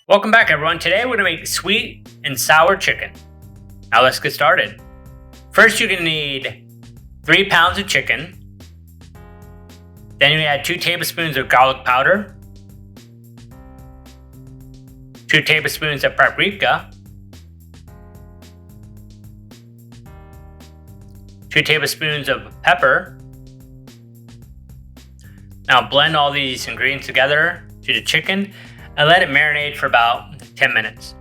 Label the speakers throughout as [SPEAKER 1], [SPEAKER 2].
[SPEAKER 1] Welcome back, everyone. Today we're going to make sweet and sour chicken. Now let's get started. First, you're going to need 3 pounds of chicken. Then you add 2 tablespoons of garlic powder, 2 tablespoons of paprika, 2 tablespoons of pepper. Now blend all these ingredients together to the chicken and let it marinate for about 10 minutes.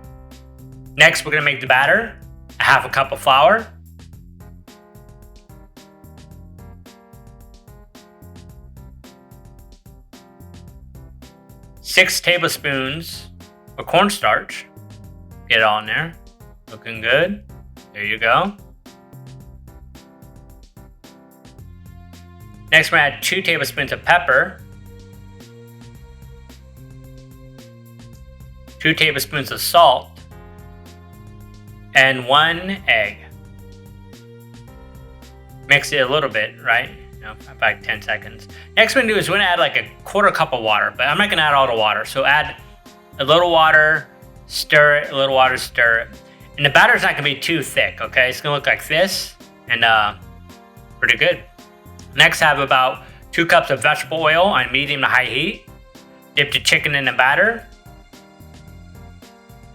[SPEAKER 1] Next, we're going to make the batter. A half a cup of flour, six tablespoons of cornstarch. Get it all in there. Looking good. There you go. Next, we're going to add 2 tablespoons of pepper, 2 tablespoons of salt, and 1 egg. Mix it a little bit, right? About 10 seconds. Next what we're going to do is we're going to add like a quarter cup of water, but I'm not going to add all the water. So add a little water, stir it, a little water, stir it. And the batter's not going to be too thick, okay? It's going to look like this, and pretty good. Next, have about 2 cups of vegetable oil on medium to high heat. Dip the chicken in the batter.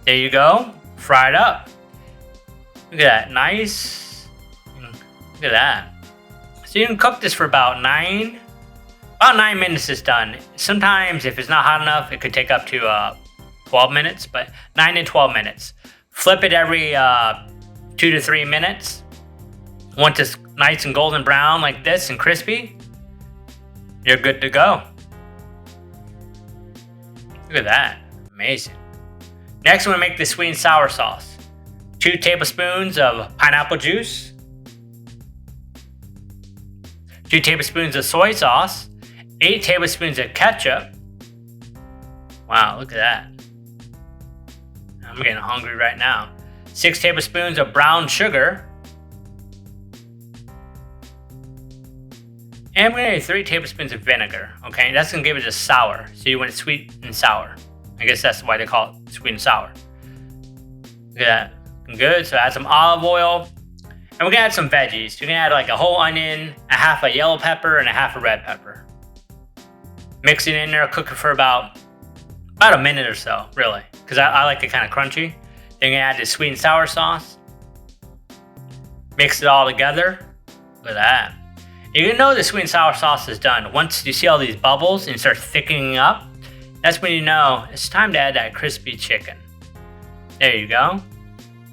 [SPEAKER 1] There you go. Fry it up. Look at that. Nice. Look at that. So you can cook this for about 9 minutes is done. Sometimes if it's not hot enough, it could take up to 12 minutes, but 9 to 12 minutes. Flip it every 2 to 3 minutes. Once it's nice and golden brown like this and crispy, you're good to go. Look at that. Amazing. Next, we're going to make the sweet and sour sauce. 2 tablespoons of pineapple juice, 2 tablespoons of soy sauce, 8 tablespoons of ketchup. Wow, look at that. I'm getting hungry right now. 6 tablespoons of brown sugar. And we're going to add 3 tablespoons of vinegar, okay? That's going to give it a sour, so you want it sweet and sour. I guess that's why they call it sweet and sour. Look at that, looking good. So add some olive oil, and we're going to add some veggies. You're going to add like a whole onion, a half a yellow pepper, and a half a red pepper. Mix it in there, cook it for about a minute or so, really, because I like it kind of crunchy. Then you're going to add the sweet and sour sauce. Mix it all together. Look at that. You're going to know the sweet and sour sauce is done. Once you see all these bubbles and start thickening up, that's when you know it's time to add that crispy chicken. There you go.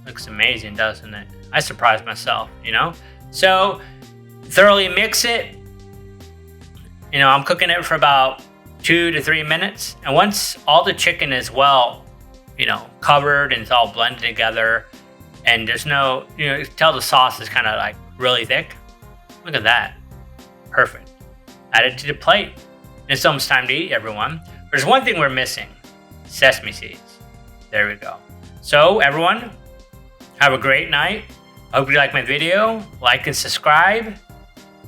[SPEAKER 1] Looks amazing, doesn't it? I surprised myself, So, thoroughly mix it. I'm cooking it for about 2 to 3 minutes. And once all the chicken is well, covered and it's all blended together, and there's no, you can tell the sauce is kind of like really thick. Look at that. Perfect. Add it to the plate. It's almost time to eat, everyone. There's one thing we're missing. Sesame seeds. There we go. So, everyone, have a great night. I hope you like my video. Like and subscribe.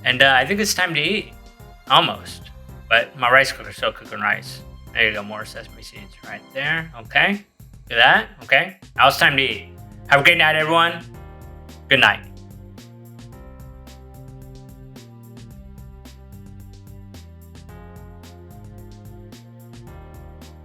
[SPEAKER 1] And I think it's time to eat. Almost. But my rice cooker's still cooking rice. There you go. More sesame seeds right there. Okay. Look at that. Okay. Now it's time to eat. Have a great night, everyone. Good night.